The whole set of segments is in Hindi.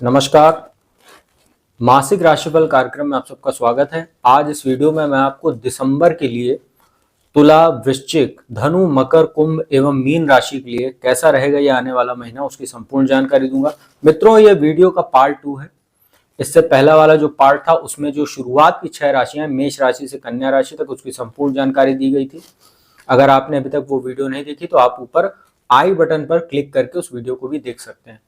नमस्कार। मासिक राशिफल कार्यक्रम में आप सबका स्वागत है। आज इस वीडियो में मैं आपको दिसंबर के लिए तुला, वृश्चिक, धनु, मकर, कुंभ एवं मीन राशि के लिए कैसा रहेगा ये आने वाला महीना, उसकी संपूर्ण जानकारी दूंगा। मित्रों, ये वीडियो का पार्ट 2 है। इससे पहला वाला जो पार्ट था उसमें जो शुरुआत की 6 राशियां मेष राशि से कन्या राशि तक उसकी संपूर्ण जानकारी दी गई थी। अगर आपने अभी तक वो वीडियो नहीं देखी तो आप ऊपर आई बटन पर क्लिक करके उस वीडियो को भी देख सकते हैं।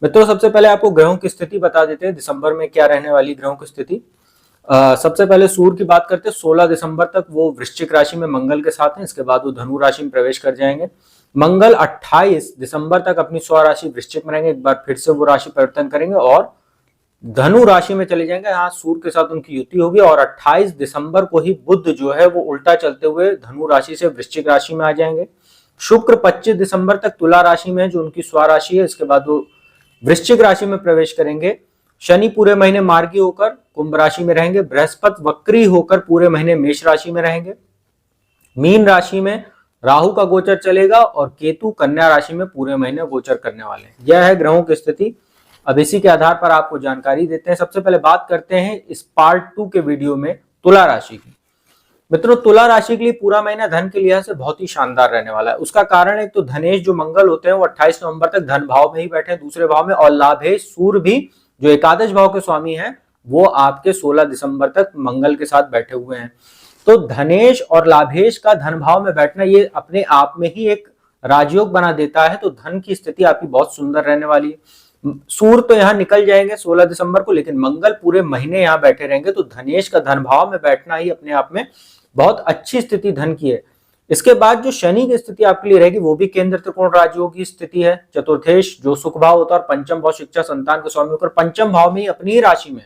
मित्रों, सबसे पहले आपको ग्रहों की स्थिति बता देते हैं, दिसंबर में क्या रहने वाली ग्रहों की स्थिति। सबसे पहले सूर्य की बात करते हैं। 16 दिसंबर तक वो वृश्चिक राशि में मंगल के साथ हैं। इसके बाद वो धनु राशि में प्रवेश कर जाएंगे। मंगल 28 दिसंबर तक अपनी स्वराशि वृश्चिक में रहेंगे। एक बार फिर से वो राशि परिवर्तन करेंगे और धनु राशि में चले जाएंगे। यहाँ सूर्य के साथ उनकी युति होगी और 28 दिसंबर को ही बुध जो है वो उल्टा चलते हुए धनु राशि से वृश्चिक राशि में आ जाएंगे। शुक्र 25 दिसंबर तक तुला राशि में है जो उनकी स्वराशि है। इसके बाद वो वृश्चिक राशि में प्रवेश करेंगे। शनि पूरे महीने मार्गी होकर कुंभ राशि में रहेंगे। बृहस्पति वक्री होकर पूरे महीने मेष राशि में रहेंगे। मीन राशि में राहु का गोचर चलेगा और केतु कन्या राशि में पूरे महीने गोचर करने वाले हैं। यह है ग्रहों की स्थिति। अब इसी के आधार पर आपको जानकारी देते हैं। सबसे पहले बात करते हैं इस पार्ट 2 के वीडियो में तुला राशि की। मित्रों, तुला राशि के लिए पूरा महीना धन के लिहाज से बहुत ही शानदार रहने वाला है। उसका कारण एक तो धनेश जो मंगल होते हैं वो 28 नवंबर तक धन भाव में ही बैठे हैं, दूसरे भाव में, और लाभेश सूर्य भी जो एकादश भाव के स्वामी हैं वो आपके 16 दिसंबर तक मंगल के साथ बैठे हुए हैं। तो धनेश और लाभेश का धन भाव में बैठना ये अपने आप में ही एक राजयोग बना देता है। तो धन की स्थिति आपकी बहुत सुंदर रहने वाली है। सूर्य तो यहाँ निकल जाएंगे 16 दिसंबर को, लेकिन मंगल पूरे महीने यहाँ बैठे रहेंगे। तो धनेश का धन भाव में बैठना ही अपने आप में बहुत अच्छी स्थिति धन की है। इसके बाद जो शनि की स्थिति आपके लिए रहेगी वो भी केंद्र त्रिकोण राजयोग की स्थिति है। चतुर्थेश जो सुख भाव होता है और पंचम भाव शिक्षा संतान के स्वामी होकर पंचम भाव में ही अपनी ही राशि में।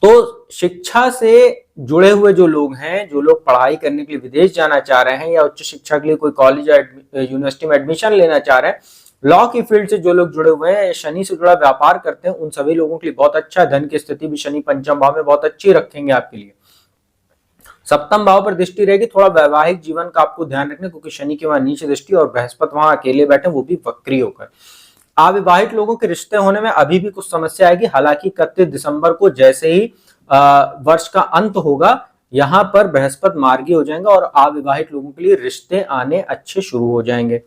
तो शिक्षा से जुड़े हुए जो लोग हैं, जो लोग पढ़ाई करने के लिए विदेश जाना चाह रहे हैं या उच्च शिक्षा के लिए कोई कॉलेज या यूनिवर्सिटी में एडमिशन लेना चाह रहे हैं, लॉ की फील्ड से जो लोग जुड़े हुए हैं, शनि से जुड़ा व्यापार करते हैं, उन सभी लोगों के लिए बहुत अच्छा। धन की स्थिति भी शनि पंचम भाव में बहुत अच्छी रखेंगे आपके लिए। सप्तम भाव पर दृष्टि रहेगी। थोड़ा वैवाहिक जीवन का आपको ध्यान रखना, क्योंकि शनि की वहां नीच दृष्टि और बृहस्पति वहां अकेले बैठे, वो भी वक्री होकर। अविवाहित लोगों के रिश्ते होने में अभी भी कुछ समस्या आएगी। हालांकि 31 दिसंबर को जैसे ही वर्ष का अंत होगा, यहाँ पर बृहस्पति मार्गी हो जाएंगे और अविवाहित लोगों के लिए रिश्ते आने अच्छे शुरू हो जाएंगे।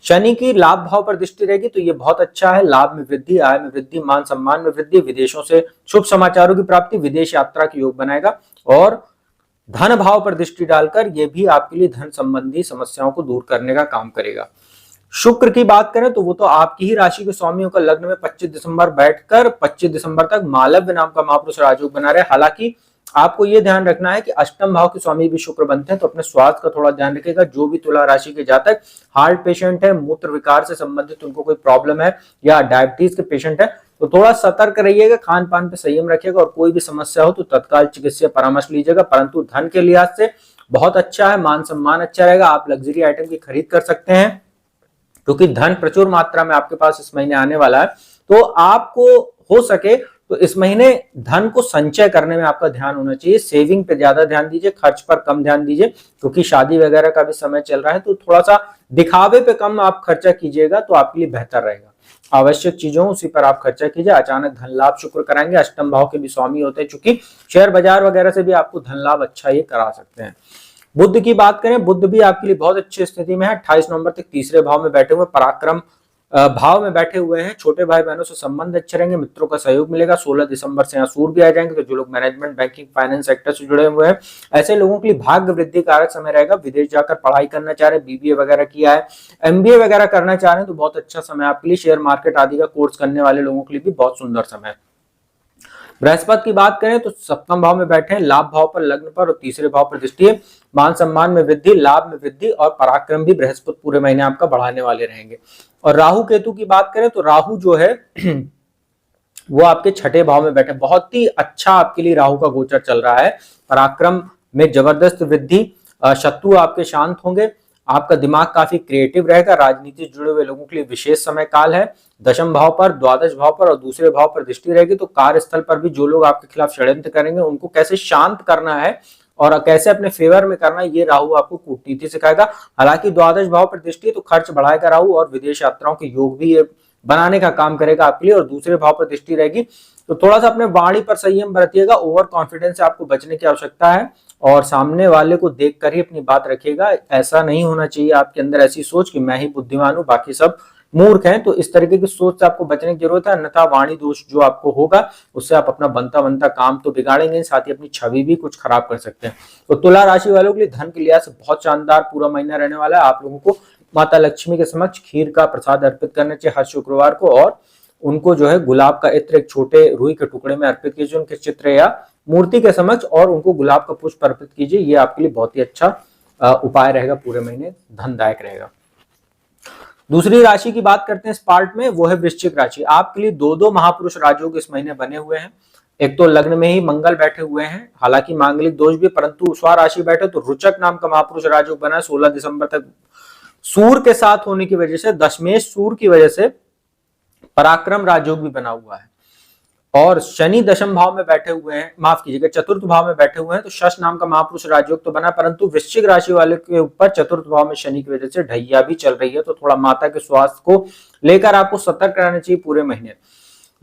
शनि की लाभ भाव पर दृष्टि रहेगी तो ये बहुत अच्छा है। लाभ में वृद्धि, आय में वृद्धि, मान सम्मान में वृद्धि, विदेशों से शुभ समाचारों की प्राप्ति, विदेश यात्रा के योग बनाएगा। और धन भाव पर दृष्टि डालकर यह भी आपके लिए धन संबंधी समस्याओं को दूर करने का काम करेगा। शुक्र की बात करें तो वो तो आपकी ही राशि के स्वामी होकर लग्न में 25 दिसंबर बैठकर 25 दिसंबर तक मालव्य नाम का महापुरुष राजयोग बना रहे। हालांकि आपको यह ध्यान रखना है कि अष्टम भाव के स्वामी भी शुक्र बनते हैं, तो अपने स्वास्थ्य का थोड़ा ध्यान रखिएगा। जो भी तुला राशि के जातक हार्ट पेशेंट है, मूत्र विकार से संबंधित उनको कोई प्रॉब्लम है या डायबिटीज के पेशेंट है तो थोड़ा सतर्क रहिएगा, खान पान पे संयम रखिएगा और कोई भी समस्या हो तो तत्काल चिकित्सीय परामर्श लीजिएगा। परंतु धन के लिहाज से बहुत अच्छा है, मान सम्मान अच्छा रहेगा। आप लग्जरी आइटम की खरीद कर सकते हैं क्योंकि धन प्रचुर मात्रा में आपके पास इस महीने आने वाला है। तो आपको हो सके तो इस महीने धन को संचय करने में आपका ध्यान होना चाहिए। सेविंग पे ज्यादा ध्यान दीजिए, खर्च पर कम ध्यान दीजिए, क्योंकि शादी वगैरह का भी समय चल रहा है। तो थोड़ा सा दिखावे पे कम आप खर्चा कीजिएगा तो आपके लिए बेहतर रहेगा। आवश्यक चीजों उसी पर आप खर्चा कीजिए। अचानक धन लाभ शुक्र कराएंगे। अष्टम भाव के भी स्वामी होते हैं, चूंकि शेयर बाजार वगैरह से भी आपको धन लाभ अच्छा ये करा सकते हैं। बुध की बात करें, बुध भी आपके लिए बहुत अच्छी स्थिति में है। 28 नवंबर तक तीसरे भाव में बैठे हुए, पराक्रम भाव में बैठे हुए हैं। छोटे भाई बहनों से संबंध अच्छे रहेंगे, मित्रों का सहयोग मिलेगा। 16 दिसंबर से यहाँ सूर्य भी आ जाएंगे। तो जो लोग मैनेजमेंट, बैंकिंग, फाइनेंस सेक्टर से जुड़े हुए हैं, ऐसे लोगों के लिए भाग्य वृद्धि कारक समय रहेगा। विदेश जाकर पढ़ाई करना चाह रहे हैं, बीबीए वगैरह किया है, एमबीए वगैरह करना चाह रहे हैं तो बहुत अच्छा समय आपके लिए। शेयर मार्केट आदि का कोर्स करने वाले लोगों के लिए भी बहुत सुंदर समय है। बृहस्पति की बात करें तो सप्तम भाव में बैठे हैं, लाभ भाव पर, लग्न पर और तीसरे भाव पर दृष्टि है। मान सम्मान में वृद्धि, लाभ में वृद्धि और पराक्रम भी बृहस्पति पूरे महीने आपका बढ़ाने वाले रहेंगे। और राहु केतु की बात करें तो राहु जो है वो आपके छठे भाव में बैठे, बहुत ही अच्छा आपके लिए राहु का गोचर चल रहा है। पराक्रम में जबरदस्त वृद्धि, शत्रु आपके शांत होंगे, आपका दिमाग काफी क्रिएटिव रहेगा। राजनीति से जुड़े हुए लोगों के लिए विशेष समय काल है। दशम भाव पर, द्वादश भाव पर और दूसरे भाव पर दृष्टि रहेगी। तो कार्यस्थल पर भी जो लोग आपके खिलाफ षड्यंत्र करेंगे उनको कैसे शांत करना है और कैसे अपने फेवर में करना है, ये राहु आपको कूटनीति सिखाएगा। हालांकि द्वादश भाव पर दृष्टि है तो खर्च बढ़ाएगा राहु और विदेश यात्राओं के योग भी ये बनाने का काम करेगा आपके लिए। और दूसरे भाव पर दृष्टि रहेगी तो थोड़ा सा अपने वाणी पर संयम बरतिएगा, ओवर कॉन्फिडेंस से आपको बचने की आवश्यकता है और सामने वाले को देखकर ही अपनी बात रखिएगा। ऐसा नहीं होना चाहिए आपके अंदर ऐसी सोच कि मैं ही बुद्धिमान हूं बाकी सब मूर्ख हैं, तो इस तरीके की सोच से आपको बचने की जरूरत है, अन्यथा वाणी दोष जो आपको होगा उससे आप अपना बनता बनता काम तो बिगाड़ेंगे, साथ ही अपनी छवि भी कुछ खराब कर सकते हैं। तो तुला राशि वालों के लिए धन के लिहाज से बहुत शानदार पूरा महीना रहने वाला है। आप लोगों को माता लक्ष्मी के समक्ष खीर का प्रसाद अर्पित करना चाहिए हर शुक्रवार को, और उनको जो है गुलाब का इत्र एक छोटे रुई के टुकड़े में अर्पित कीजिए उनके चित्र या मूर्ति के समक्ष, और उनको गुलाब का पुष्प अर्पित कीजिए। ये आपके लिए बहुत ही अच्छा उपाय रहेगा, पूरे महीने धनदायक रहेगा। दूसरी राशि की बात करते हैं इस पार्ट में, वो है वृश्चिक राशि। आपके लिए दो दो महापुरुष राजयोग इस महीने बने हुए हैं। एक तो लग्न में ही मंगल बैठे हुए हैं, हालांकि मांगलिक दोष भी, परंतु स्वराशि बैठे तो रुचक नाम का महापुरुष राजयोग बना है 16 दिसंबर तक। सूर्य के साथ होने की वजह से, दशमेश सूर्य की वजह से पराक्रम राजयोग भी बना हुआ है। और शनि दशम भाव में बैठे हुए हैं, माफ कीजिएगा चतुर्थ भाव में बैठे हुए हैं, तो शश नाम का महापुरुष राजयोग तो बना, परंतु वृश्चिक राशि वाले के ऊपर चतुर्थ भाव में शनि की वजह से ढैया भी चल रही है, तो थोड़ा माता के स्वास्थ्य को लेकर आपको सतर्क रहना चाहिए पूरे महीने।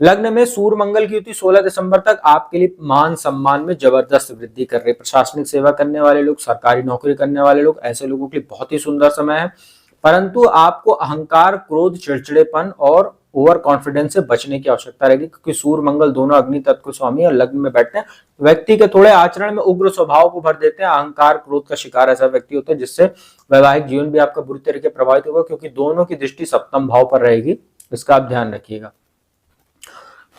लग्न में सूर्य मंगल की युति 16 दिसंबर तक आपके लिए मान सम्मान में जबरदस्त वृद्धि कर रही है। प्रशासनिक सेवा करने वाले लोग, सरकारी नौकरी करने वाले लोग, ऐसे लोगों के लिए बहुत ही सुंदर समय है, परंतु आपको अहंकार, क्रोध, चिड़चिड़ेपन और ओवर कॉन्फिडेंस से बचने की आवश्यकता रहेगी, क्योंकि सूर्य मंगल दोनों अग्नि तत्व के स्वामी और लग्न में बैठते हैं। व्यक्ति के थोड़े आचरण में उग्र स्वभाव को भर देते हैं, अहंकार, क्रोध का शिकार ऐसा व्यक्ति होता है जिससे वैवाहिक जीवन भी आपका बुरी तरीके प्रभावित होगा, क्योंकि दोनों की दृष्टि सप्तम भाव पर रहेगी, इसका आप ध्यान रखिएगा।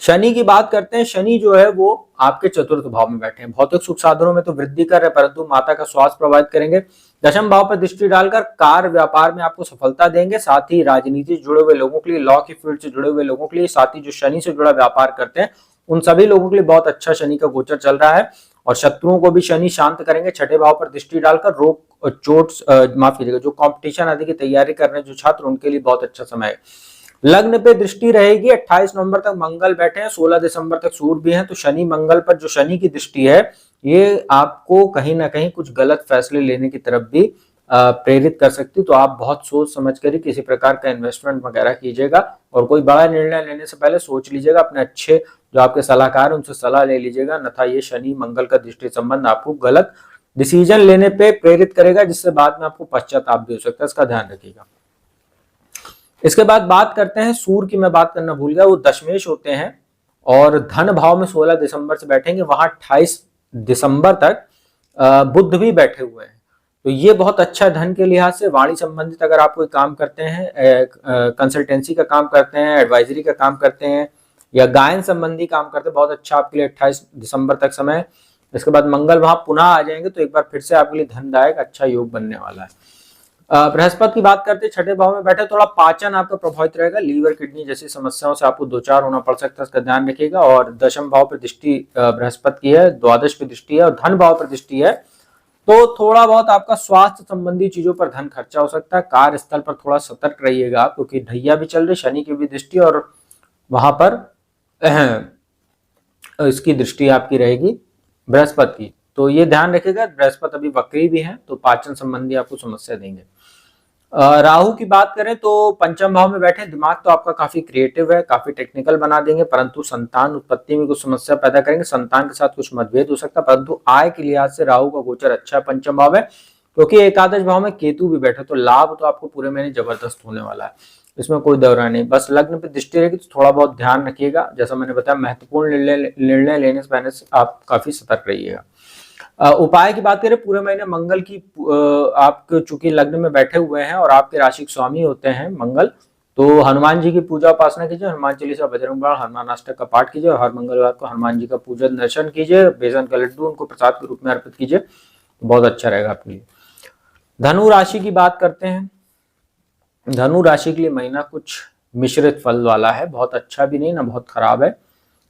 शनि की बात करते हैं, शनि जो है वो आपके चतुर्थ भाव में बैठे हैं। भौतिक सुख साधनों में तो वृद्धि कर रहे हैं, परंतु माता का स्वास्थ्य प्रभावित करेंगे। दशम भाव पर दृष्टि डालकर कार्य व्यापार में आपको सफलता देंगे, साथ ही राजनीति से जुड़े हुए लोगों के लिए, लॉ की फील्ड से जुड़े हुए लोगों के लिए, साथ ही जो शनि से जुड़ा व्यापार करते हैं उन सभी लोगों के लिए बहुत अच्छा शनि का गोचर चल रहा है। और शत्रुओं को भी शनि शांत करेंगे। छठे भाव पर दृष्टि डालकर रोग, चोट, माफ कीजिएगा, जो कॉम्पिटिशन आदि की तैयारी कर रहे हैं जो छात्र, उनके लिए बहुत अच्छा समय है। लग्न पे दृष्टि रहेगी, 28 नवंबर तक मंगल बैठे हैं, 16 दिसंबर तक सूर्य भी हैं, तो शनि मंगल पर जो शनि की दृष्टि है ये आपको कहीं ना कहीं कुछ गलत फैसले लेने की तरफ भी प्रेरित कर सकती, तो आप बहुत सोच समझ कर ही किसी प्रकार का इन्वेस्टमेंट वगैरह कीजिएगा, और कोई बड़ा निर्णय लेने से पहले सोच लीजिएगा, अपने अच्छे जो आपके सलाहकार हैं उनसे सलाह ले लीजिएगा, अन्यथा ये शनि मंगल का दृष्टि संबंध आपको गलत डिसीजन लेने पे प्रेरित करेगा, जिससे बाद में आपको पश्चाताप भी हो सकता है, इसका ध्यान रखिएगा। इसके बाद बात करते हैं सूर्य की, मैं बात करना भूल गया, वो दशमेश होते हैं और धन भाव में 16 दिसंबर से बैठेंगे, वहां 28 दिसंबर तक बुध भी बैठे हुए हैं, तो ये बहुत अच्छा धन के लिहाज से। वाणी संबंधित अगर आप कोई काम करते हैं, कंसल्टेंसी का काम करते हैं, एडवाइजरी का काम करते हैं या गायन संबंधी काम करते हैं, बहुत अच्छा आपके लिए 28 दिसंबर तक समय। इसके बाद मंगल वहां पुनः आ जाएंगे, तो एक बार फिर से आपके लिए धनदायक अच्छा योग बनने वाला है। बृहस्पति की बात करते हैं, छठे भाव में बैठे, थोड़ा पाचन आपका प्रभावित रहेगा, लीवर, किडनी जैसी समस्याओं से आपको दो चार होना पड़ सकता है, इसका ध्यान रखिएगा। और दशम भाव पर दृष्टि बृहस्पति की है, द्वादश पे दृष्टि है और धन भाव पर दृष्टि है, तो थोड़ा बहुत आपका स्वास्थ्य संबंधी चीजों पर धन खर्चा हो सकता है। कार्यस्थल पर थोड़ा सतर्क रहिएगा, क्योंकि ढैया भी चल रही, शनि की भी दृष्टि और वहां पर इसकी दृष्टि आपकी रहेगी बृहस्पति की, तो ये ध्यान रखिएगा। बृहस्पति अभी वक्री भी है, तो पाचन संबंधी आपको समस्या देंगे। राहु की बात करें तो पंचम भाव में बैठे, दिमाग तो आपका काफी क्रिएटिव है, काफी टेक्निकल बना देंगे, परंतु संतान उत्पत्ति में कुछ समस्या पैदा करेंगे, संतान के साथ कुछ मतभेद हो सकता है, परंतु आय के लिहाज से राहु का गोचर अच्छा है पंचम भाव में, क्योंकि एकादश भाव में केतु भी बैठे, तो लाभ तो आपको पूरे महीने जबरदस्त होने वाला है, इसमें कोई दौरा नहीं। बस लग्न पे दृष्टि रहेगी तो थोड़ा बहुत ध्यान रखिएगा, जैसा मैंने बताया महत्वपूर्ण निर्णय लेने से पहले आप काफी सतर्क रहिएगा। उपाय की बात करें, पूरे महीने मंगल की आप चूंकि लग्न में बैठे हुए हैं और आपके राशि के स्वामी होते हैं मंगल, तो हनुमान जी की पूजा उपासना कीजिए, हनुमान चालीसा, बजरंग बाण, हनुमान अष्टक का पाठ कीजिए, हर मंगलवार को हनुमान जी का पूजन दर्शन कीजिए, बेसन का लड्डू उनको प्रसाद के रूप में अर्पित कीजिए, बहुत अच्छा रहेगा आपके लिए। धनु राशि की बात करते हैं, धनु राशि के लिए महीना कुछ मिश्रित फल वाला है, बहुत अच्छा भी नहीं ना बहुत खराब है।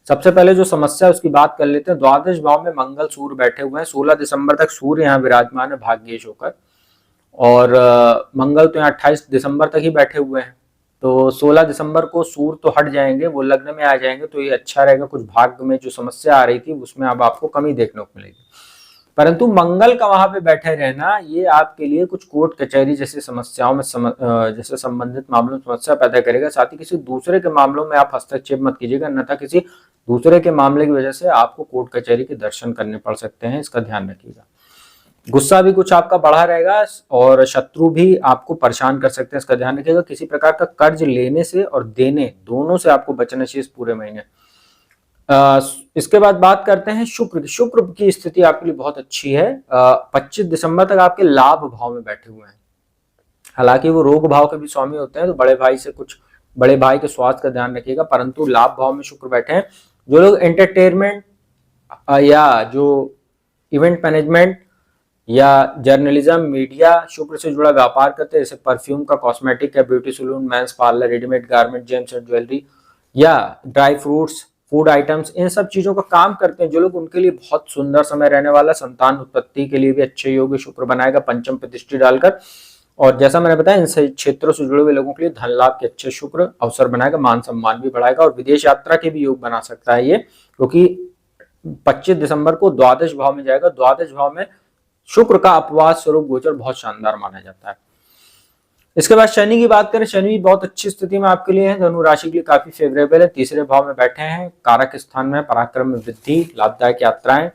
सबसे पहले जो समस्या है उसकी बात कर लेते हैं। द्वादश भाव में मंगल सूर्य बैठे हुए हैं, 16 दिसंबर तक सूर्य यहाँ विराजमान है भाग्येश होकर, और मंगल तो यहाँ 28 दिसंबर तक ही बैठे हुए हैं, तो 16 दिसंबर को सूर्य तो हट जाएंगे, वो लग्न में आ जाएंगे, तो ये अच्छा रहेगा। कुछ भाग्य में जो समस्या आ रही थी उसमें अब आपको कमी देखने को मिलेगी, परंतु मंगल का वहां पे बैठे रहना ये आपके लिए कुछ कोर्ट कचहरी जैसी समस्याओं में जैसे संबंधित मामलों में समस्या पैदा करेगा। साथ ही किसी दूसरे के मामलों में आप हस्तक्षेप मत कीजिएगा, अन्यथा किसी दूसरे के मामले की वजह से आपको कोर्ट कचहरी के दर्शन करने पड़ सकते हैं, इसका ध्यान रखिएगा। गुस्सा भी कुछ आपका बढ़ा रहेगा और शत्रु भी आपको परेशान कर सकते हैं, इसका ध्यान रखिएगा। किसी प्रकार का कर्ज लेने से और देने दोनों से आपको बचना चाहिए इस पूरे महीने। इसके बाद बात करते हैं शुक्र। शुक्र की स्थिति आपके लिए बहुत अच्छी है। 25 दिसंबर तक आपके लाभ भाव में बैठे हुए हैं। हालांकि वो रोग भाव के भी स्वामी होते हैं, तो बड़े भाई के स्वास्थ्य का ध्यान रखिएगा, परंतु लाभ भाव में शुक्र बैठे हैं। जो लोग एंटरटेनमेंट या जो इवेंट मैनेजमेंट या जर्नलिज्म, मीडिया, शुक्र से जुड़ा व्यापार करते हैं, जैसे परफ्यूम का, कॉस्मेटिक का, beauty salon, men's parlour, readymade garment, gems and jewellery या ड्राई फ्रूट्स, फूड आइटम्स, इन सब चीजों का काम करते हैं जो लोग, उनके लिए बहुत सुंदर समय रहने वाला। संतान उत्पत्ति के लिए भी अच्छे योग शुक्र बनाएगा पंचम पे दृष्टि डालकर। और जैसा मैंने बताया, इन क्षेत्रों से जुड़े हुए लोगों के लिए धन लाभ के अच्छे शुक्र अवसर बनाएगा, मान सम्मान भी बढ़ाएगा और विदेश यात्रा के भी योग बना सकता है ये, क्योंकि 25 दिसंबर को द्वादश भाव में जाएगा। द्वादश भाव में शुक्र का अपवास स्वरूप गोचर बहुत शानदार माना जाता है। इसके बाद शनि की बात करें, शनि भी बहुत अच्छी स्थिति में आपके लिए है, धनु राशि के लिए काफी फेवरेबल है। तीसरे भाव में बैठे हैं, कारक स्थान में, पराक्रम में वृद्धि, लाभदायक यात्राएं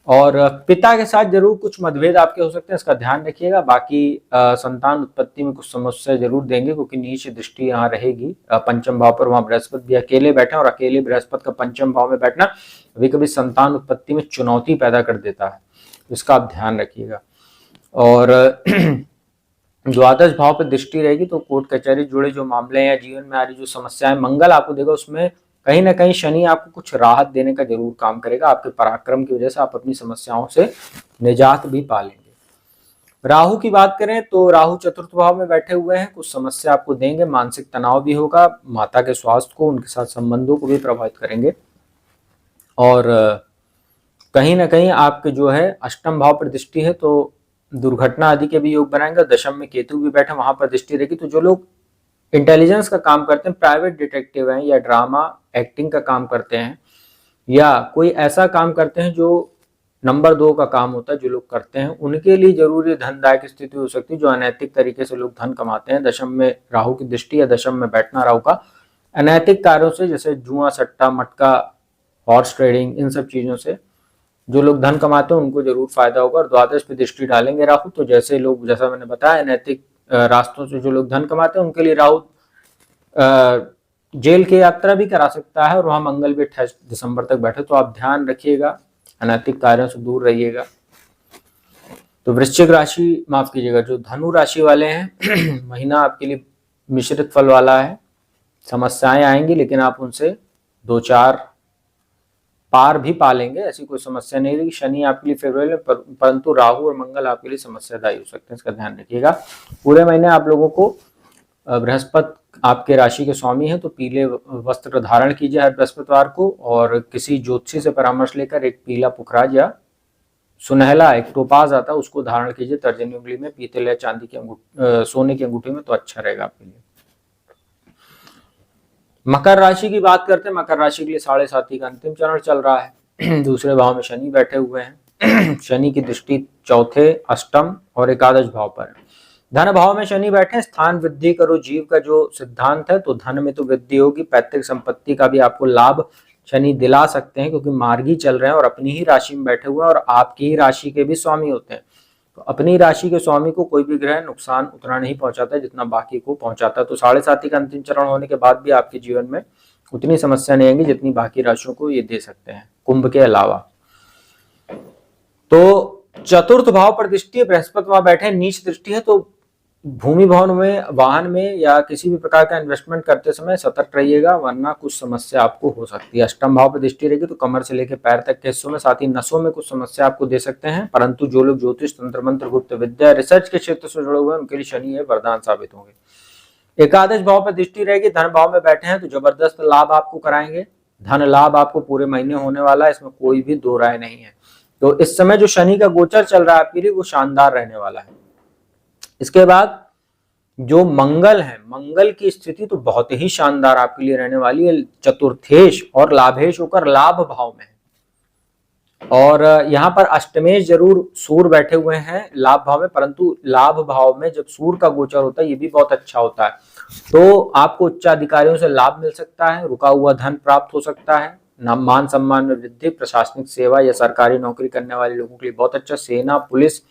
और पिता के साथ जरूर कुछ मतभेद आपके हो सकते हैं, इसका ध्यान रखिएगा। बाकी संतान उत्पत्ति में कुछ समस्या जरूर देंगे, क्योंकि नीच दृष्टि यहाँ रहेगी पंचम भाव पर। वहां बृहस्पति भी अकेले बैठे और अकेले बृहस्पति का पंचम भाव में बैठना कभी कभी संतान उत्पत्ति में चुनौती पैदा कर देता है, इसका आप ध्यान रखिएगा। और द्वादश भाव पर दृष्टि रहेगी तो कोर्ट कचहरी जुड़े जो मामले हैं या जीवन में आ रही जो समस्याएं मंगल आपको देगा, उसमें कहीं ना कहीं शनि आपको कुछ राहत देने का जरूर काम करेगा। आपके पराक्रम की वजह से आप अपनी समस्याओं से निजात भी पा लेंगे। राहु की बात करें तो राहु चतुर्थ भाव में बैठे हुए हैं, कुछ समस्या आपको देंगे, मानसिक तनाव भी होगा, माता के स्वास्थ्य को, उनके साथ संबंधों को भी प्रभावित करेंगे। और कहीं ना कहीं आपके जो है अष्टम भाव पर दृष्टि है तो दुर्घटना आदि के भी योग बनाएंगे। दशम में केतु भी बैठे, वहां पर दृष्टि रहेगी। तो जो लोग इंटेलिजेंस का काम करते हैं, प्राइवेट डिटेक्टिव हैं या ड्रामा एक्टिंग का काम करते हैं या कोई ऐसा काम करते हैं जो नंबर 2 का काम होता है, जो लोग करते हैं, उनके लिए जरूरी धनदायक स्थिति हो सकती है। जो अनैतिक तरीके से लोग धन कमाते हैं, दशम में राहु की दृष्टि या दशम में बैठना राहु का, अनैतिक कार्यों से जैसे जुआ, सट्टा, मटका, हॉर्स ट्रेडिंग, इन सब चीजों से जो लोग धन कमाते हैं उनको जरूर फायदा होगा। और द्वादश पे दृष्टि डालेंगे राहु, तो जैसे लोग, जैसा मैंने बताया, अनैतिक रास्तों से जो लोग धन कमाते हैं उनके लिए राहु जेल की यात्रा भी करा सकता है। और वहां मंगल भी 28 दिसंबर तक बैठे, तो आप ध्यान रखिएगा, अनैतिक कार्यों से दूर रहिएगा। तो वृश्चिक राशि, माफ कीजिएगा, जो धनु राशि वाले हैं महीना आपके लिए मिश्रित फल वाला है। समस्याएं आएंगी लेकिन आप उनसे 2-4 पार भी पालेंगे, ऐसी कोई समस्या नहीं रहेगी। शनि आपके लिए फेवरेबल है, परंतु राहु और मंगल आपके लिए समस्यादायी हो सकते हैं, इसका ध्यान रखिएगा। पूरे महीने आप लोगों को बृहस्पति आपके राशि के स्वामी हैं, तो पीले वस्त्र धारण कीजिए हर बृहस्पतिवार को, और किसी ज्योतिषी से परामर्श लेकर एक पीला पुखराज या सुनहला एक टोपाज आता है उसको धारण कीजिए तर्जनी उंगली में, पीतल या चांदी की सोने की अंगूठी में, तो अच्छा रहेगा आपके लिए। मकर राशि की बात करते हैं। मकर राशि के लिए 7.5 का अंतिम चरण चल रहा है। दूसरे भाव में शनि बैठे हुए हैं। शनि की दृष्टि चौथे, अष्टम और एकादश भाव पर है। धन भाव में शनि बैठे, स्थान वृद्धि करो जीव का जो सिद्धांत है, तो धन में तो वृद्धि होगी, पैतृक संपत्ति का भी आपको लाभ शनि दिला सकते हैं, क्योंकि मार्गी चल रहे हैं और अपनी ही राशि में बैठे हुए हैं और आपकी ही राशि के भी स्वामी होते हैं। तो अपनी राशि के स्वामी को कोई भी ग्रह नुकसान उतना नहीं पहुंचाता है जितना बाकी को पहुंचाता है। तो 7.5 का अंतिम चरण होने के बाद भी आपके जीवन में उतनी समस्या नहीं आएंगी जितनी बाकी राशियों को ये दे सकते हैं, कुंभ के अलावा। तो चतुर्थ भाव पर दृष्टि है, बृहस्पति वहां बैठे, नीच दृष्टि है, तो भूमि भवन में, वाहन में या किसी भी प्रकार का इन्वेस्टमेंट करते समय सतर्क रहिएगा, वरना कुछ समस्या आपको हो सकती है। अष्टम भाव पर दृष्टि रहेगी तो कमर से लेकर पैर तक के हिस्सों में, साथ ही नसों में कुछ समस्या आपको दे सकते हैं। परंतु जो लोग ज्योतिष, तंत्र मंत्र, गुप्त विद्या, रिसर्च के क्षेत्र से जुड़े हुए हैं उनके लिए शनि है वरदान साबित होंगे। एकादश भाव पर दृष्टि रहेगी, धन भाव में बैठे हैं तो जबरदस्त लाभ आपको कराएंगे। धन लाभ आपको पूरे महीने होने वाला है, इसमें कोई भी दो राय नहीं है। तो इस समय जो शनि का गोचर चल रहा है आपके लिए वो शानदार रहने वाला है। इसके बाद जो मंगल है, मंगल की स्थिति तो बहुत ही शानदार आपके लिए रहने वाली है, चतुर्थेश और लाभेश होकर लाभ भाव में है। और यहाँ पर अष्टमेश जरूर सूर्य बैठे हुए हैं लाभ भाव में, परंतु लाभ भाव में जब सूर्य का गोचर होता है ये भी बहुत अच्छा होता है। तो आपको उच्चाधिकारियों से लाभ मिल सकता है, रुका हुआ धन प्राप्त हो सकता है, मान सम्मान में वृद्धि, प्रशासनिक सेवा या सरकारी नौकरी करने वाले लोगों के लिए बहुत अच्छा, सेना, पुलिस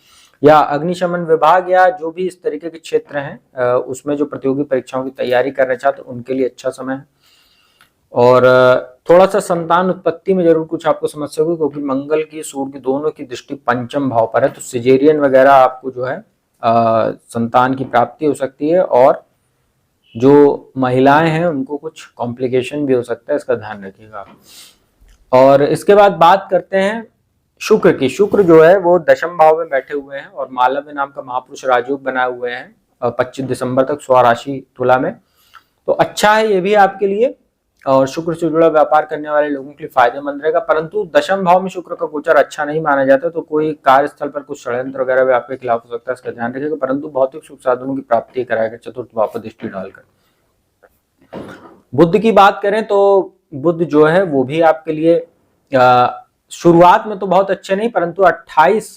या अग्निशमन विभाग या जो भी इस तरीके के क्षेत्र हैं उसमें जो प्रतियोगी परीक्षाओं की तैयारी करना चाहते हैं उनके लिए अच्छा समय है। और थोड़ा सा संतान उत्पत्ति में जरूर कुछ आपको समस्या होगी, क्योंकि मंगल की सूर्य की दोनों की दृष्टि पंचम भाव पर है, तो सिजेरियन वगैरह आपको जो है संतान की प्राप्ति हो सकती है, और जो महिलाएं हैं उनको कुछ कॉम्प्लिकेशन भी हो सकता है, इसका ध्यान रखिएगा। और इसके बाद बात करते हैं शुक्र की। शुक्र जो है वो दशम भाव में बैठे हुए हैं और मालव्य नाम का महापुरुष राजयोग बनाए हुए हैं 25 दिसंबर तक स्वराशि तुला में, तो अच्छा है ये भी आपके लिए, और शुक्र से जुड़ा व्यापार करने वाले लोगों के लिए फायदेमंद रहेगा। परंतु दशम भाव में शुक्र का गोचर अच्छा नहीं माना जाता, तो कोई कार्यस्थल पर कुछ षड्यंत्र वगैरह भी आपके खिलाफ हो सकता है, इसका ध्यान रखिएगा। परंतु भौतिक सुख साधनों की प्राप्ति कराएगा चतुर्थ भाव पर दृष्टि डालकर। बुध की बात करें तो बुध जो है वो भी आपके लिए शुरुआत में तो बहुत अच्छे नहीं, परंतु 28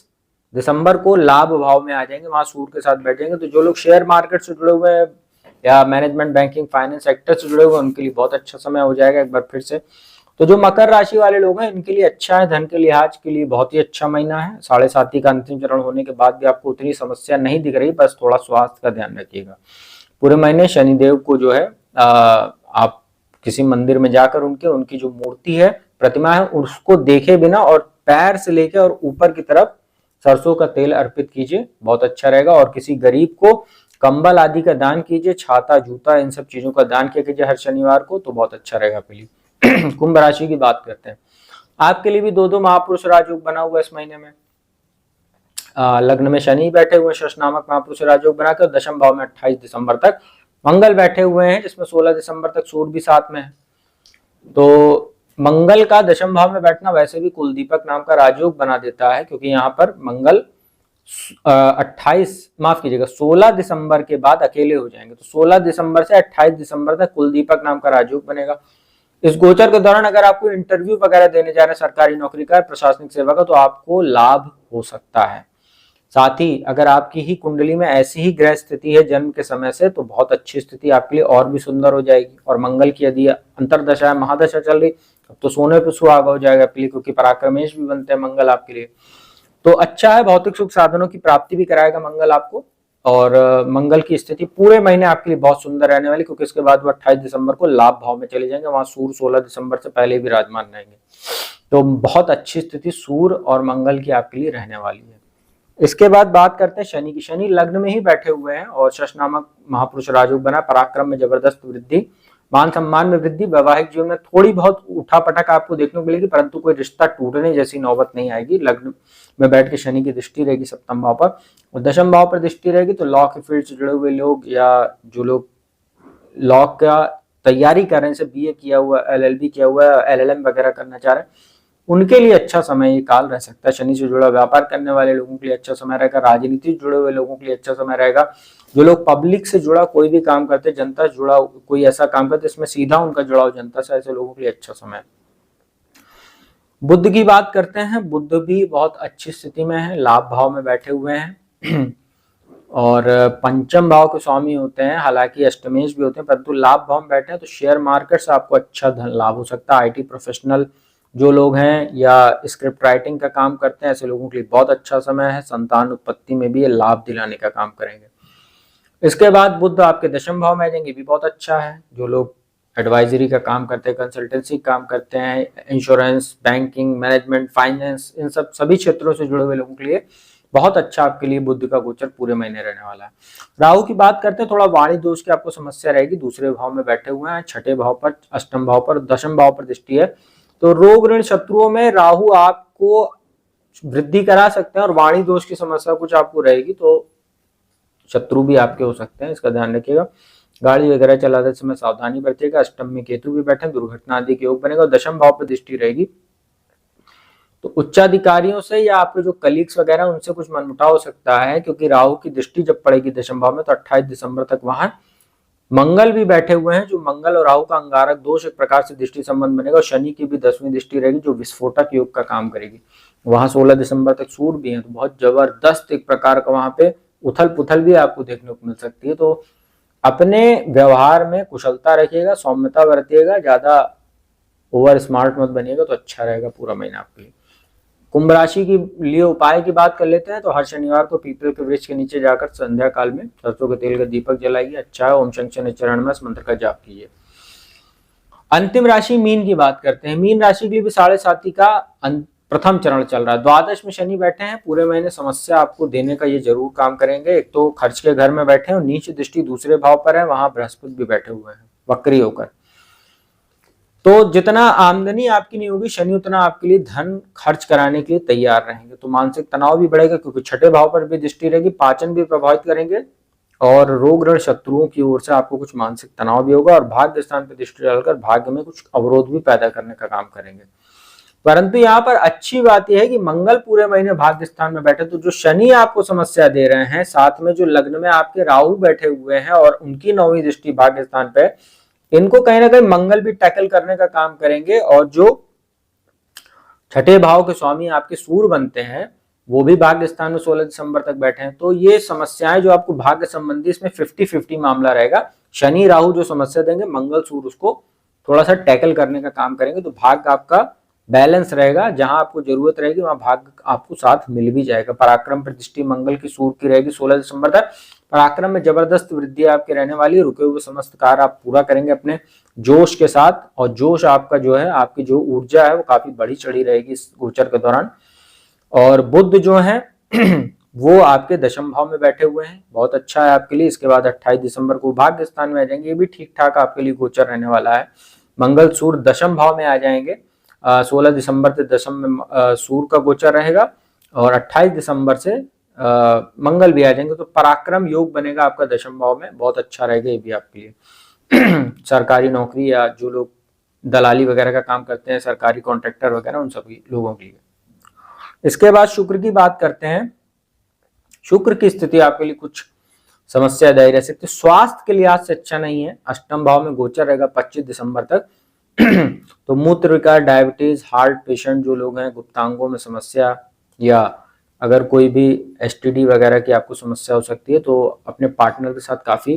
दिसंबर को लाभ भाव में आ जाएंगे, वहां सूर्य के साथ बैठेंगे। तो जो लोग शेयर मार्केट से जुड़े हुए हैं या मैनेजमेंट, बैंकिंग, फाइनेंस सेक्टर से जुड़े हुए उनके लिए बहुत अच्छा समय हो जाएगा एक बार फिर से। तो जो मकर राशि वाले लोग हैं इनके लिए अच्छा है, धन के लिहाज के लिए बहुत ही अच्छा महीना है। 7.5 का अंतिम चरण होने के बाद भी आपको उतनी समस्या नहीं दिख रही, बस थोड़ा स्वास्थ्य का ध्यान रखिएगा। पूरे महीने शनिदेव को जो है आप किसी मंदिर में जाकर उनकी जो मूर्ति है, प्रतिमा है, उसको देखे बिना और पैर से लेकर और ऊपर की तरफ सरसों का तेल अर्पित कीजिए, बहुत अच्छा रहेगा। और किसी गरीब को कंबल आदि का दान कीजिए, छाता, जूता, इन सब चीजों का दान किया कीजिए हर शनिवार को, तो बहुत अच्छा रहेगा आपके लिए। कुंभ राशि की बात करते हैं, आपके लिए भी दो महापुरुष राजयोग बना हुआ इस महीने में। लग्न में शनि बैठे हुए शश नामक महापुरुष राजयोग बनाकर, दशम भाव में 28 दिसंबर तक मंगल बैठे हुए हैं, जिसमें 16 दिसंबर तक सूर्य भी साथ में है। तो मंगल का दशम भाव में बैठना वैसे भी कुलदीपक नाम का राजयोग बना देता है, क्योंकि यहाँ पर मंगल 16 दिसंबर के बाद अकेले हो जाएंगे, तो 16 दिसंबर से 28 दिसंबर तक कुलदीपक नाम का राजयोग बनेगा। इस गोचर के दौरान अगर आपको इंटरव्यू वगैरह देने जा रहे हैं सरकारी नौकरी का, प्रशासनिक सेवा का, तो आपको लाभ हो सकता है। साथ ही अगर आपकी ही कुंडली में ऐसी ही ग्रह स्थिति है जन्म के समय से, तो बहुत अच्छी स्थिति आपके लिए और भी सुंदर हो जाएगी। और मंगल की यदि अंतरदशा महादशा चल रही, अब तो सोने पे सुहागा हो जाएगा आपके लिए, क्योंकि पराक्रमेश भी बनते हैं मंगल आपके लिए। तो अच्छा है, भौतिक सुख साधनों की प्राप्ति भी कराएगा मंगल आपको। और मंगल की स्थिति पूरे महीने आपके लिए बहुत सुंदर रहने वाली, क्योंकि इसके बाद वो 28 दिसंबर को लाभ भाव में चले जाएंगे, वहां सूर्य 16 दिसंबर से पहले भी विराजमान रहेंगे। तो बहुत अच्छी स्थिति सूर्य और मंगल की आपके लिए रहने वाली है। इसके बाद बात करते हैं शनि की। शनि लग्न में ही बैठे हुए हैं और शश नामक महापुरुष राजयोग बना, पराक्रम में जबरदस्त वृद्धि, मान सम्मान में वृद्धि, वैवाहिक जीवन में थोड़ी बहुत उठापटक आपको देखने को मिलेगी, परंतु कोई रिश्ता टूटने जैसी नौबत नहीं आएगी। लग्न में बैठ के शनि की दृष्टि रहेगी सप्तम भाव पर, और दशम भाव पर दृष्टि रहेगी, तो लॉ के फील्ड से जुड़े हुए लोग या जो लोग लॉ का तैयारी कर रहे हैं, जैसे बीए किया हुआ, LLB किया हुआ, LLM वगैरह करना चाह रहे हैं, उनके लिए अच्छा समय ये काल रह सकता है। शनि से जुड़ा व्यापार करने वाले लोगों के लिए अच्छा समय रहेगा, राजनीति से जुड़े हुए लोगों के लिए अच्छा समय रहेगा, जो लोग पब्लिक से जुड़ा कोई भी काम करते, जनता से जुड़ा कोई ऐसा काम करते इसमें सीधा उनका जुड़ाव जनता से, ऐसे लोगों के लिए अच्छा समय। बुध की बात करते हैं, बुध भी बहुत अच्छी स्थिति में है, लाभ भाव में बैठे हुए हैं और पंचम भाव के स्वामी होते हैं, हालांकि अष्टमेश भी होते हैं, परंतु लाभ भाव में बैठे हैं, तो शेयर मार्केट से आपको अच्छा धन लाभ हो सकता है। IT प्रोफेशनल जो लोग हैं या स्क्रिप्ट राइटिंग का काम करते हैं, ऐसे लोगों के लिए बहुत अच्छा समय है। संतान उत्पत्ति में भी ये लाभ दिलाने का काम करेंगे। इसके बाद बुध आपके दशम भाव में आ जाएंगे, भी बहुत अच्छा है। जो लोग एडवाइजरी का काम करते हैं, कंसल्टेंसी काम करते हैं, इंश्योरेंस, बैंकिंग, मैनेजमेंट, फाइनेंस, इन सब सभी क्षेत्रों से जुड़े हुए लोगों के लिए बहुत अच्छा आपके लिए बुध का गोचर पूरे महीने रहने वाला है। राहु की बात करते हैं, थोड़ा वाणी दोष की आपको समस्या रहेगी, दूसरे भाव में बैठे हुए हैं, छठे भाव पर, अष्टम भाव पर, दशम भाव पर दृष्टि है, तो रोग ऋण शत्रुओं में राहु आपको वृद्धि करा सकते हैं और वाणी दोष की समस्या कुछ आपको रहेगी, तो शत्रु भी आपके हो सकते हैं, इसका ध्यान रखिएगा। गाड़ी वगैरह चलाते समय सावधानी बरतिएगा। अष्टम में केतु भी बैठे, दुर्घटना आदि के योग बनेगा, और दशम भाव पर दृष्टि रहेगी, तो उच्चाधिकारियों से या आपके जो कलीग्स वगैरह उनसे कुछ मनमुटाव हो सकता है, क्योंकि राहु की दृष्टि जब पड़ेगी दशम भाव में, तो 28 दिसंबर तक वहां मंगल भी बैठे हुए हैं, जो मंगल और राहु का अंगारक दोष एक प्रकार से दृष्टि संबंध बनेगा, और शनि की भी 10वीं दृष्टि रहेगी जो विस्फोटक योग का काम करेगी। वहां 16 दिसंबर तक सूर्य भी है, तो बहुत जबरदस्त एक प्रकार का वहां पे उथल पुथल भी आपको देखने को मिल सकती है। तो अपने व्यवहार में कुशलता रखिएगा, सौम्यता बरतिएगा, ज्यादा ओवर स्मार्ट मत बनिएगा, तो अच्छा रहेगा पूरा महीना आपके लिए। कुंभ राशि के लिए उपाय की बात कर लेते हैं। तो हर शनिवार को पीपल के वृक्ष के नीचे जाकर संध्या काल में सरसों के तेल का दीपक जलाइए, अच्छा है। ओम शंकर चरण में इस मंत्र का जाप कीजिए। अंतिम राशि मीन की बात करते हैं। मीन राशि के लिए भी 7.5 का प्रथम चरण चल रहा है। द्वादश में शनि बैठे हैं, पूरे महीने समस्या आपको देने का ये जरूर काम करेंगे। एक तो खर्च के घर में बैठे हैं और नीच दृष्टि दूसरे भाव पर है, वहां बृहस्पति भी बैठे हुए हैं वक्री होकर। तो जितना आमदनी आपकी नहीं होगी, शनि उतना आपके लिए धन खर्च कराने के लिए तैयार रहेंगे। तो मानसिक तनाव भी बढ़ेगा, क्योंकि छठे भाव पर भी दृष्टि रहेगी, पाचन भी प्रभावित करेंगे, और रोग ऋण शत्रुओं की ओर से आपको कुछ मानसिक तनाव भी होगा, और भाग्य स्थान पर दृष्टि डालकर भाग्य में कुछ अवरोध भी पैदा करने का काम करेंगे। परंतु यहाँ पर अच्छी बात यह है कि मंगल पूरे महीने भाग्य स्थान में बैठे, तो जो शनि आपको समस्या दे रहे हैं, साथ में जो लग्न में आपके राहु बैठे हुए हैं और उनकी 9वीं दृष्टि भाग्य स्थान पे, इनको कहीं ना कहीं मंगल भी टैकल करने का काम करेंगे। और जो छठे भाव के स्वामी आपके सूर्य बनते हैं, वो भी भाग्य स्थान में 16 दिसंबर तक बैठे हैं। तो ये समस्याएं जो आपको भाग्य संबंधी, इसमें 50-50 मामला रहेगा। शनि राहु जो समस्या देंगे, मंगल सूर्य उसको थोड़ा सा टैकल करने का काम करेंगे। तो भाग्य आपका बैलेंस रहेगा, जहां आपको जरूरत रहेगी वहां भाग्य आपको साथ मिल भी जाएगा। पराक्रम प्रतिष्ठि मंगल की सूर्य की रहेगी 16 दिसंबर तक। पराक्रम में जबरदस्त वृद्धि आपके रहने वाली है। रुके हुए समस्त कार्य आप पूरा करेंगे अपने जोश के साथ, और जोश आपका जो है, आपकी जो ऊर्जा है वो काफी बढ़ी चढ़ी रहेगी इस गोचर के दौरान। और बुध जो है वो आपके दशम भाव में बैठे हुए हैं, बहुत अच्छा है आपके लिए। इसके बाद 28 दिसंबर को भाग्य स्थान में आ जाएंगे, ये भी ठीक ठाक आपके लिए गोचर रहने वाला है। मंगल सूर्य दशम भाव में आ जाएंगे, 16 दिसंबर से दशम में सूर्य का गोचर रहेगा, और 28 दिसंबर से मंगल भी आ जाएंगे। तो पराक्रम योग बनेगा आपका दशम भाव में, बहुत अच्छा रहेगा ये भी आपके लिए। सरकारी नौकरी या जो लोग दलाली वगैरह का काम करते हैं, सरकारी कॉन्ट्रैक्टर वगैरह, उन सभी लोगों के लिए। इसके बाद शुक्र की बात करते हैं। शुक्र की स्थिति आपके लिए कुछ समस्यादायी रह सकती है, स्वास्थ्य के लिहाज से अच्छा नहीं है। अष्टम भाव में गोचर रहेगा 25 दिसंबर तक। तो मूत्र विकार, डायबिटीज, हार्ट पेशेंट जो लोग हैं, गुप्तांगों में समस्या, या अगर कोई भी एसटीडी वगैरह की आपको समस्या हो सकती है, तो अपने पार्टनर के साथ काफी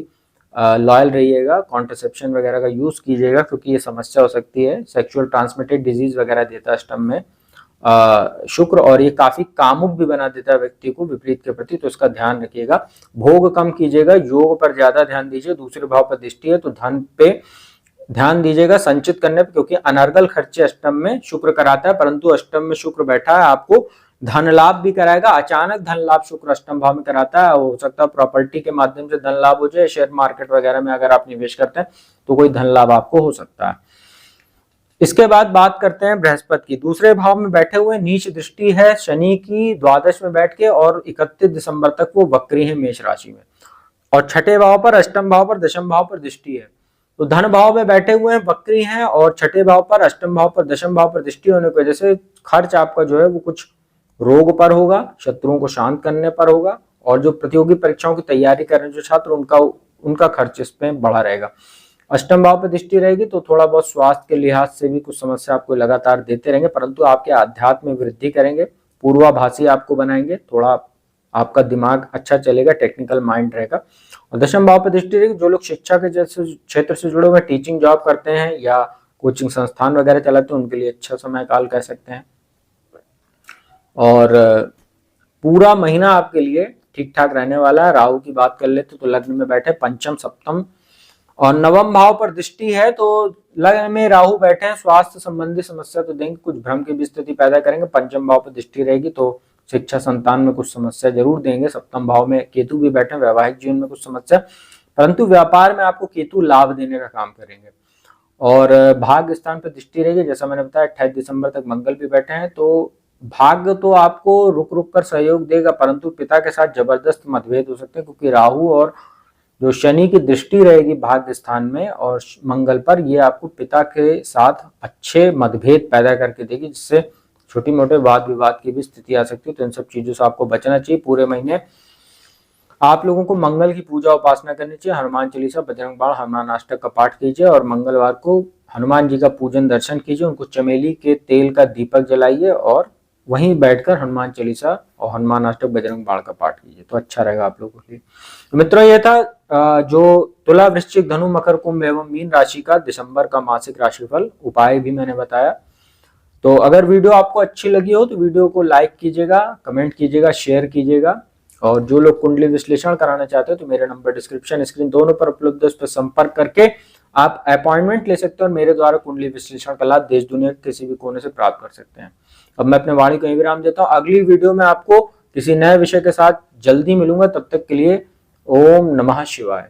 लॉयल रहिएगा, कॉन्ट्रासेप्शन वगैरह का यूज कीजिएगा, क्योंकि ये समस्या हो सकती है। सेक्सुअल ट्रांसमिटेड डिजीज वगैरह देता है अष्टम में शुक्र, और ये काफी कामुक भी बना देता है व्यक्ति को विपरीत के प्रति, तो इसका ध्यान रखिएगा। भोग कम कीजिएगा, योग पर ज्यादा ध्यान दीजिए। दूसरे भाव पर दृष्टि है, तो धन पे ध्यान दीजिएगा, संचित करने पर, क्योंकि अनर्गल खर्चे अष्टम में शुक्र कराता है। परंतु अष्टम में शुक्र बैठा है, आपको धन लाभ भी कराएगा। अचानक धन लाभ शुक्र अष्टम भाव में कराता है, हो सकता है प्रॉपर्टी के माध्यम से धन लाभ हो जाए। शेयर मार्केट वगैरह में अगर आप निवेश करते हैं तो कोई धन लाभ आपको हो सकता है। इसके बाद बात करते हैं बृहस्पति की। दूसरे भाव में बैठे हुए, नीच दृष्टि है शनि की द्वादश में बैठ के, और 31 दिसंबर तक वो वक्री है मेष राशि में। और छठे भाव पर, अष्टम भाव पर, दशम भाव पर दृष्टि है। तो धन भाव में बैठे हुए हैं, वक्री हैं, और छठे भाव पर, अष्टम भाव पर, दशम भाव पर दृष्टि होने की वजह से खर्च आपका जो है वो कुछ रोग पर होगा, शत्रुओं को शांत करने पर होगा, और जो प्रतियोगी परीक्षाओं की तैयारी कर रहे हैं जो छात्र, उनका खर्च इसमें बढ़ा रहेगा। अष्टम भाव पर दृष्टि रहेगी, तो थोड़ा बहुत स्वास्थ्य के लिहाज से भी कुछ समस्या आपको लगातार देते रहेंगे, परंतु आपके अध्यात्म में वृद्धि करेंगे, पूर्वाभासी आपको बनाएंगे, थोड़ा आपका दिमाग अच्छा चलेगा, टेक्निकल माइंड रहेगा। और दशम भाव पर दृष्टि रहेगी, जो लोग शिक्षा के जैसे क्षेत्र से जुड़े हुए, टीचिंग जॉब करते हैं या कोचिंग संस्थान वगैरह चलाते हैं, उनके लिए अच्छा समय काल कह सकते हैं। और पूरा महीना आपके लिए ठीक ठाक रहने वाला है। राहु की बात कर लेते तो लग्न में बैठे, पंचम, सप्तम और नवम भाव पर दृष्टि है, तो लग्न में राहु बैठे हैं, स्वास्थ्य संबंधी समस्या तो देंगे, कुछ भ्रम की भी स्थिति पैदा करेंगे। पंचम भाव पर दृष्टि रहेगी, तो शिक्षा संतान में कुछ समस्या जरूर देंगे। सप्तम भाव में केतु भी बैठे, वैवाहिक जीवन में कुछ समस्या, परंतु व्यापार में आपको केतु लाभ देने का काम करेंगे। और भाग्य स्थान पर दृष्टि रहेगी, जैसा मैंने बताया 28 दिसंबर तक मंगल भी बैठे हैं, तो भाग्य तो आपको रुक रुक कर सहयोग देगा, परंतु पिता के साथ जबरदस्त मतभेद हो सकते हैं, क्योंकि राहु और जो शनि की दृष्टि रहेगी भाग्य स्थान में और मंगल पर, ये आपको पिता के साथ अच्छे मतभेद पैदा करके देगी, जिससे छोटी मोटे वाद विवाद की भी स्थिति आ सकती है। तो इन सब चीजों से आपको बचना चाहिए। पूरे महीने आप लोगों को मंगल की पूजा उपासना करनी चाहिए। हनुमान चालीसा, बजरंग बाण, हनुमान अष्टक का पाठ कीजिए और मंगलवार को हनुमान जी का पूजन दर्शन कीजिए। उनको चमेली के तेल का दीपक जलाइए और वहीं बैठकर हनुमान चालीसा और हनुमान अष्टक, बजरंग बाण का पाठ कीजिए, तो अच्छा रहेगा आप लोगों के लिए। तो मित्रों, ये था जो तुला, वृश्चिक, धनु, मकर, कुंभ एवं मीन राशि का दिसंबर का मासिक राशिफल, उपाय भी मैंने बताया। तो अगर वीडियो आपको अच्छी लगी हो तो वीडियो को लाइक कीजिएगा, कमेंट कीजिएगा, शेयर कीजिएगा। और जो लोग कुंडली विश्लेषण कराना चाहते हो तो मेरे नंबर डिस्क्रिप्शन, स्क्रीन दोनों पर उपलब्ध है, उस पर संपर्क करके आप अपॉइंटमेंट ले सकते हो और मेरे द्वारा कुंडली विश्लेषण का लाभ देश दुनिया के किसी भी कोने से प्राप्त कर सकते हैं। अब मैं अपने वाणी को यहीं विराम देता हूँ। अगली वीडियो में आपको किसी नए विषय के साथ जल्दी मिलूंगा। तब तक के लिए ओम नमः शिवाय।